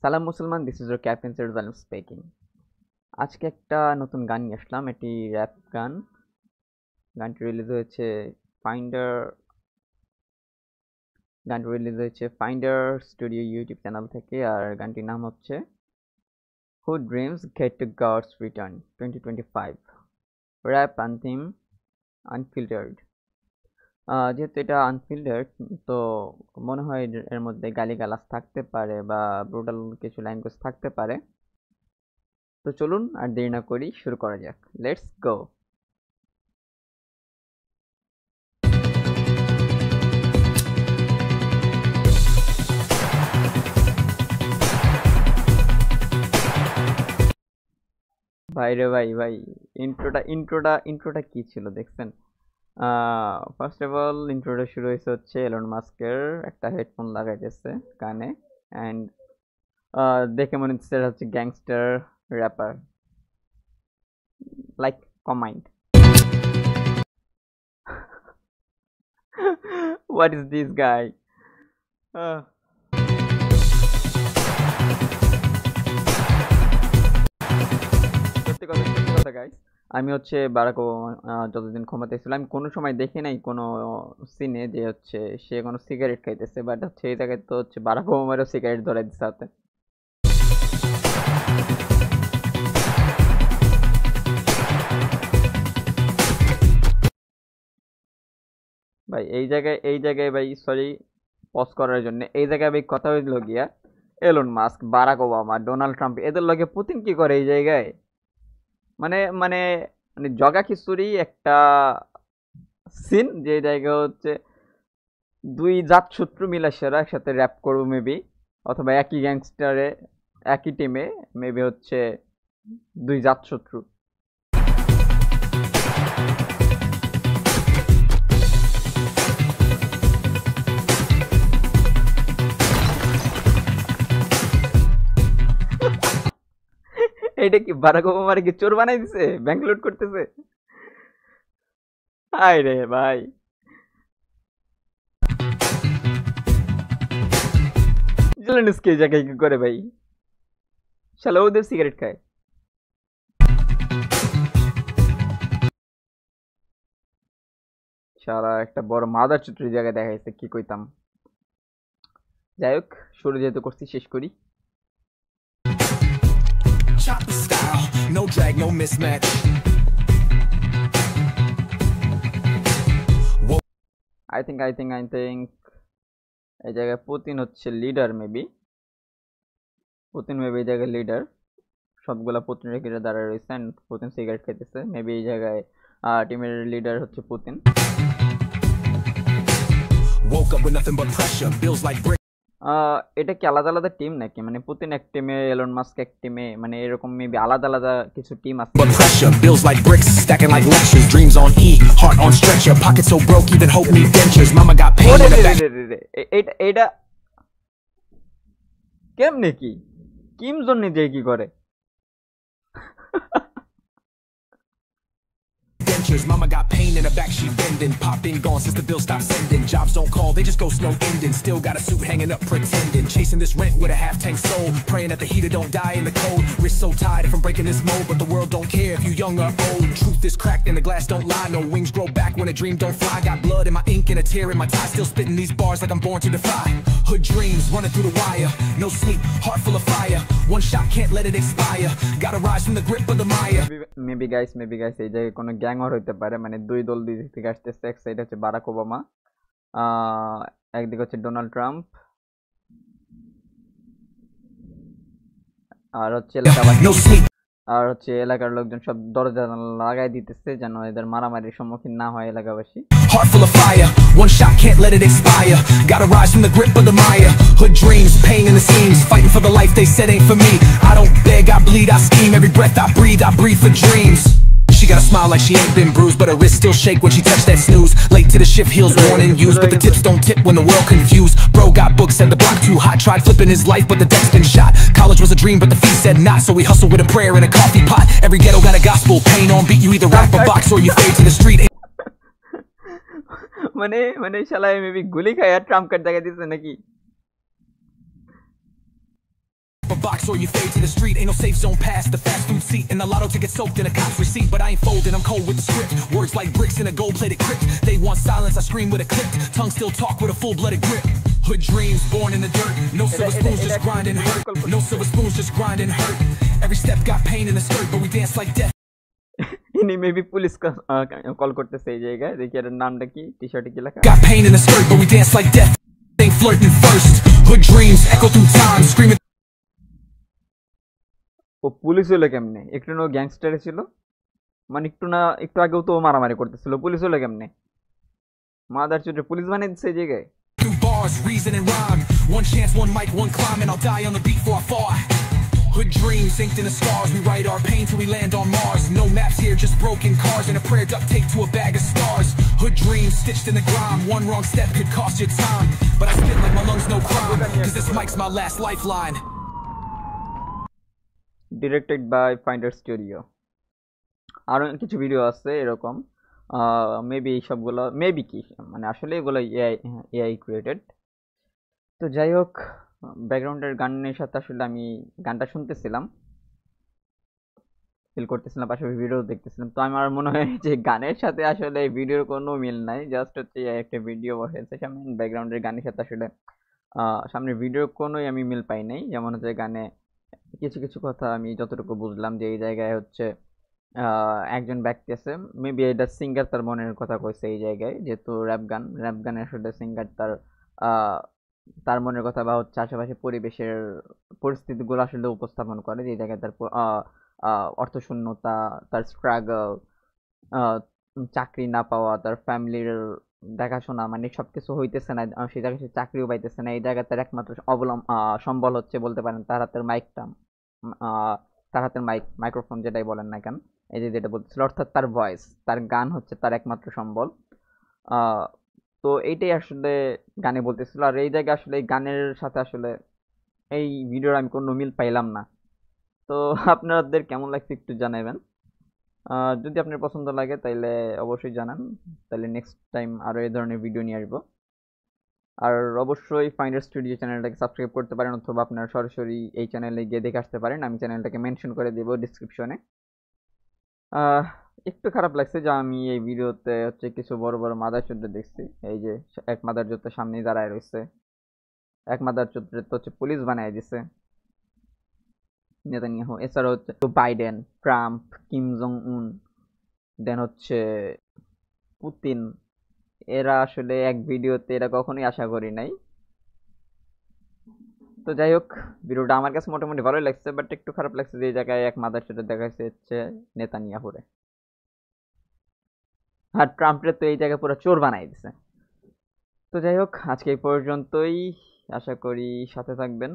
সালাম মুসলমান, this is your captain Sirajul speaking. আজকে একটা নতুন গান নিয়ে আসলাম। এটি র্যাপ গান। গানটি রিলিজ হয়েছে Finder Finder studio YouTube channel থেকে। আর গানটির নাম হচ্ছে who dreams get to gods return 2025 rap anthem unfiltered. যেহেতু এটা আনফিল্টার্ড, তো মনে হয় এর মধ্যে গালিগালাজ থাকতে পারে বা ব্রুটাল কিছু ল্যাঙ্গুয়েজ থাকতে পারে। তো চলুন আর দেরি না করি, শুরু করা যাক। Let's go. ভাই রে ভাই ভাই, ইন্ট্রোটা কি ছিল দেখছেন? ফার্স্ট অফ অল ইন্ট্রোটা শুরু হয়েছে হচ্ছে এলন মাস্কের একটা হেডফোন লাগাইতেছে কানে। অ্যান্ড দেখে মনে হচ্ছে এটা হচ্ছে গ্যাংস্টার র্যাপার, লাইক কমাইন্ড। What is this guy? সত্যি কথা গাইস, আমি হচ্ছে বারাক ওবামা যতদিন ক্ষমতায় ছিল আমি কোনো সময় দেখি নাই কোনো সিনে যে হচ্ছে সে কোনো সিগারেট খাইতেছে, বাট হচ্ছে এই জায়গায় তো হচ্ছে বারাক ওবামারও সিগারেট ধরাই দিচ্ছে হাতে। ভাই এই জায়গায় ভাই সরি পজ করার জন্য, এই জায়গায় ভাই কথা হইল গিয়া Elon Musk, Barack Obama, Donald Trump এদের লগে পুতিন কি করে এই জায়গায়? মানে মানে মানে জগা খিচুড়ি একটা সিন, যে জায়গায় হচ্ছে দুই জাত শত্রু মিলে সেরা একসাথে র্যাপ করবো মেবি, অথবা একই গ্যাংস্টারে একই টিমে মেবি হচ্ছে দুই জাত শত্রু। এটা কি বারাক ওবামার কি চোর বানাই দিছে, ব্যাংক লুট করতেছে? হায় রে ভাই। জেলেনস্কি এই জায়গায় কি করে ভাই? শালা ওদের সিগারেট খায়। শালা একটা বড় মাদার চুত্রির জায়গায় দেখা যাচ্ছে, কি কইতাম। যাই হোক, শুরু যেহেতু করছি শেষ করি। Choppy style, no drag, no mismatch. I think এই জায়গায় পুতিন হচ্ছে লিডার মেবি। এই জায়গায় লিডার, সবগুলা পুতিনের ঘিরে দাঁড়ায় রয়েছে and পুতিন সিগারেট খাইতেছে। মেবি এই জায়গায় টিমের লিডার হচ্ছে পুতিন। এটা কি আলাদা আলাদা টিম নাকি? মানে পুতিন এক টিমে, এলন মাস্ক এক টিমে, মানে এরকম মেবি আলাদা আলাদা কিছু টিম আছে। এটা কেমনে কি কিম জোন নিজে কি করে? Mama got pain in her back, she bending. Pop been gone since the bill stopped sending. Jobs don't call, they just go snow ending. Still got a suit hanging up pretending. Chasing this rent with a half tank soul. Praying that the heater don't die in the cold. Wrist so tired from breaking this mold, but the world don't care if you young or old. Truth is cracked and the glass don't lie. No wings grow back when a dream don't fly. Got blood in my ink and a tear in my tie. Still spitting these bars like I'm born to defy. Hood dreams running through the wire. No sleep, heart full of fire. One shot can't let it expire. Gotta rise from the grip of the mire. Maybe guys এই জায়গায় কোনো gang war হইতে পারে। মানে দুই দল দুই দিক থেকে আসতেছে। এক সাইড হচ্ছে বারাক ওবামা, একদিকে হচ্ছে ডোনাল্ড ট্রাম্প, আর হচ্ছে এলাকার লোকজন সব দরজা লাগাই দিতেছে যেন এদের মারামারির সম্মুখীন না হয় এলাকাবাসী। Heart full of fire, one shot can't let it expire. Gotta rise from the grip of the mire. Hood dreams, pain in the seams, fighting for the life they said ain't for me. I don't beg, I bleed, I scheme. Every breath I breathe for dreams. She got a smile like she ain't been bruised, but her wrist still shake when she touch that snooze. Late to the shift, heels worn and used, but the tips don't tip when the world confused. Bro got books and the block too hot, tried flipping his life, but the deck's been shot. College was a dream, but the fee said not, so we hustle with a prayer and a coffee pot. Every ghetto got a gospel, pain on beat, you either rap or box or you fade to the street. মানে শালায় maybe গুলি খায় আর Trump card দেখা দিচ্ছে নাকি? a box or you fade to the street. Ain't no safe zone past the fast food seat. And the lotto ticket soaked in a cop's receipt. But I ain't folding, I'm cold with the script. Words like bricks in a gold-plated crypt. They want silence, I scream with a clip. Tongue still talk with a full-blooded grip. Hood dreams born in the dirt. No silver spoons, just grind and hurt. No silver spoons, just grind and hurt. Every step got pain in the skirt, but we dance like death. ইনি maybe police call করতেছে এই জায়গায়, দেখি এর নামটা কি, টি-শার্টে কি লেখা? Got pain in the skirt, but we dance like death. Ain't flirting first. Hood dreams echo through time, screaming. O police হলো কেমনে? একটু না গ্যাংস্টারে ছিল, মানে একটু আগেও তো মারামারি করতেছিল, পুলিশ হলো কেমনে? মাদার চোদ্দে পুলিশ বানিয়ে দিচ্ছে এই জায়গায়। Through bars, reason and rhyme. One chance, one mic, one climb, and I'll die on the beat before I fall. Hood dreams inked in the stars. We write our pain till we land on Mars. No maps here, just broken cars and a prayer duct taped to a bag of stars. Hood dreams stitched in the grime. One wrong step could cost you time, but I spit like my lungs no crime, cause this mic's my last lifeline. Directed by finder studio. আরও কিছু video আছে এরকম, maybe সবগুলো maybe কি মানে আসলে এগুলো AI created. তো যাই হোক, ব্যাকগ্রাউন্ডের গানের সাথে আসলে আমি গানটা শুনতেছিলাম, ফিল করতেছিলাম, পাশাপাশি ভিডিও দেখতেছিলাম। তো আমার মনে হয় যে গানের সাথে আসলে ভিডিওর কোনো মিল নাই, জাস্ট হচ্ছে একটা ভিডিও বসেছে সামনে, ব্যাকগ্রাউন্ডের গানের সাথে আসলে সামনের ভিডিওর কোনোই আমি মিল পাই নাই। যেমন হচ্ছে গানে কিছু কিছু কথা আমি যতটুকু বুঝলাম যে এই জায়গায় হচ্ছে একজন ব্যক্তি আছে, মেবি এটা সিঙ্গার তার মনের কথা কইছে এই জায়গায়, যেহেতু র্যাপ গানে আসলে সিঙ্গার তার মনের কথা বা হচ্ছে আশেপাশে পরিবেশের পরিস্থিতিগুলো আসলে উপস্থাপন করে, যে জায়গায় তার অর্থশূন্যতা, তার স্ট্রাগল, চাকরি না পাওয়া, তার ফ্যামিলির দেখাশোনা, মানে সবকিছু হইতেছে না, সেই জায়গায় সে চাকরিও পাইতেছে না। এই জায়গায় তার একমাত্র সম্বল হচ্ছে বলতে পারেন তার হাতের মাইকটা, তার হাতের মাইক্রোফোন যেটাই বলেন না কেন, এই যে যেটা বলতেছিল, অর্থাৎ তার ভয়েস, তার গান হচ্ছে তার একমাত্র সম্বল। তো এইটাই আসলে গানে বলতেছিল। আর এই জায়গায় আসলে এই গানের সাথে আসলে এই ভিডিওর আমি কোনো মিল পাইলাম না। তো আপনাদের কেমন লাগছে একটু জানাবেন। যদি আপনার পছন্দ লাগে তাইলে অবশ্যই জানান, তাহলে নেক্সট টাইম আরও এই ধরনের ভিডিও নিয়ে আসবো। আর অবশ্যই ফাইন্ডার স্টুডিও চ্যানেলটাকে সাবস্ক্রাইব করতে পারেন, অথবা আপনারা সরাসরি এই চ্যানেলে গিয়ে দেখে আসতে পারেন, আমি চ্যানেলটাকে মেনশন করে দেবো ডিসক্রিপশনে। একটু খারাপ লাগছে যে আমি এই ভিডিওতে হচ্ছে কিছু বড় বড় মাদার চোদ্দ দেখছি, এই যে এক মাদার চোদ্দ সামনেই দাঁড়ায় রয়েছে, এক মাদার চোদ্দ তো হচ্ছে পুলিশ বানায় দিছে নেতানিয়াহু, এছাড়া হচ্ছে বাইডেন, ট্রাম্প, কিম জং উন, দেন হচ্ছে পুতিন, এরা আসলে এক ভিডিওতে, এরা কখনোই আশা করি নাই। তো যাই হোক, ভিডিওটা আমার কাছে মোটামুটি ভালোই লাগছে, বাট একটু খারাপ লাগছে যে এই জায়গায় এক মাদার সাথে দেখা যাচ্ছে নেতানিয়াহুরে, আর ট্রাম্পের তো এই জায়গায় পুরো চোর বানাই দিছে। তো যাই হোক, আজকে এই পর্যন্তই, আশা করি সাথে থাকবেন।